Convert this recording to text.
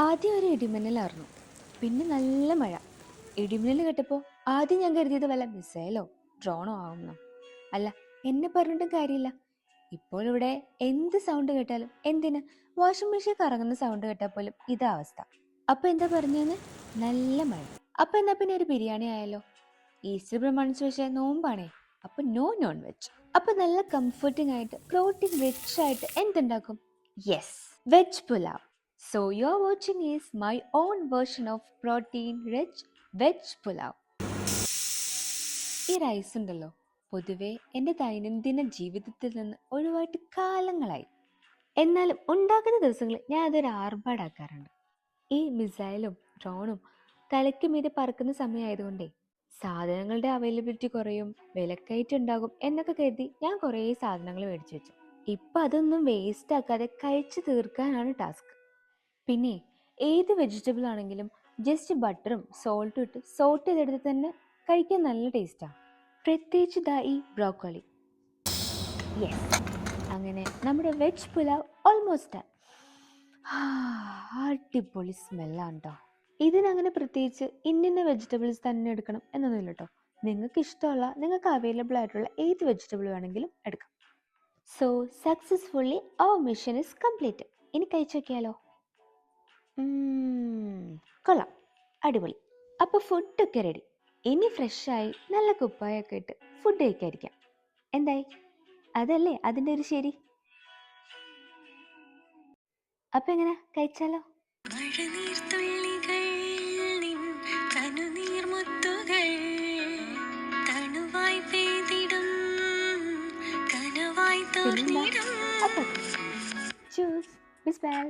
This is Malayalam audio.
ആദ്യം ഒരു ഇടിമിന്നലായിരുന്നു, പിന്നെ നല്ല മഴ. ഇടിമിന്നൽ കേട്ടപ്പോൾ ആദ്യം ഞാൻ കരുതിയത് വല്ല മിസൈലോ ഡ്രോണോ ആവുന്നു. അല്ല, എന്നെ പറഞ്ഞിട്ടും കാര്യമില്ല. ഇപ്പോൾ ഇവിടെ എന്ത് സൗണ്ട് കേട്ടാലും, എന്തിന് വാഷിംഗ് മെഷീൻ കറങ്ങുന്ന സൗണ്ട് കേട്ടാൽ പോലും ഇതാ അവസ്ഥ. അപ്പൊ എന്താ പറഞ്ഞെന്ന്? നല്ല മഴ. അപ്പൊ എന്നാ പിന്നെ ഒരു ബിരിയാണി ആയാലോ? ഈസ്റ്റർ പ്രമാണിച്ച് വെച്ച നോമ്പാണേ, അപ്പൊ നോ നോൺ വെജ്. അപ്പൊ നല്ല കംഫർട്ടിംഗ് ആയിട്ട് പ്രോട്ടീൻ റിച്ച് ആയിട്ട് എന്തുണ്ടാക്കും? Yes, veg pulao. So you're watching is my own version of protein rich veg pulao. ഈ റൈസ് ഉണ്ടല്ലോ, പൊതുവെ എൻ്റെ ദൈനംദിന ജീവിതത്തിൽ നിന്ന് ഒഴിവായിട്ട് കാലങ്ങളായി. എന്നാലും ഉണ്ടാക്കുന്ന ദിവസങ്ങളിൽ ഞാൻ അതൊരു ആർഭാടാക്കാറുണ്ട്. ഈ മിസൈലും ഡ്രോണും തലയ്ക്ക് മീതെ പറക്കുന്ന സമയമായതുകൊണ്ടേ സാധനങ്ങളുടെ അവൈലബിലിറ്റി കുറയും, വിലക്കയറ്റം ഉണ്ടാകും എന്നൊക്കെ കരുതി ഞാൻ കുറേ സാധനങ്ങൾ മേടിച്ചു വെച്ചു. ഇപ്പം അതൊന്നും വേസ്റ്റ് ആക്കാതെ കഴിച്ചു തീർക്കാനാണ് ടാസ്ക്. പിന്നെ ഏത് വെജിറ്റബിൾ ആണെങ്കിലും ജസ്റ്റ് ബട്ടറും സോൾട്ടും ഇട്ട് സോട്ട് ചെയ്തെടുത്ത് തന്നെ കഴിക്കാൻ നല്ല ടേസ്റ്റാണ്. പ്രത്യേകിച്ച് ദാ ഈ ബ്രോക്കോളി. യെസ്, അങ്ങനെ നമ്മുടെ വെജ് പുലാവ് ഓൾമോസ്റ്റ് അടിപൊളി സ്മെല്ലാണ് കേട്ടോ. ഇതിനങ്ങനെ പ്രത്യേകിച്ച് ഇന്ന വെജിറ്റബിൾസ് തന്നെ എടുക്കണം എന്നൊന്നുമില്ല കേട്ടോ. നിങ്ങൾക്ക് ഇഷ്ടമുള്ള, നിങ്ങൾക്ക് അവൈലബിൾ ആയിട്ടുള്ള ഏത് വെജിറ്റബിൾ വേണമെങ്കിലും എടുക്കാം. So successfully our mission is complete. ഇനി കഴിച്ചു നോക്കിയാലോ? കൊള്ളാം, അടിപൊളി. അപ്പോൾ ഫുഡൊക്കെ റെഡി. ഇനി ഫ്രഷായി നല്ല കുപ്പായൊക്കെ ഇട്ട് ഫുഡ് കഴിക്കാതിരിക്കാം. എന്തായി? അതല്ലേ അതിൻ്റെ ഒരു ശരി. അപ്പം എങ്ങനെ, കഴിച്ചാലോ? പിന്നെന്താ? അപ്പം ചൂസ് ബിസ്ബാൽ.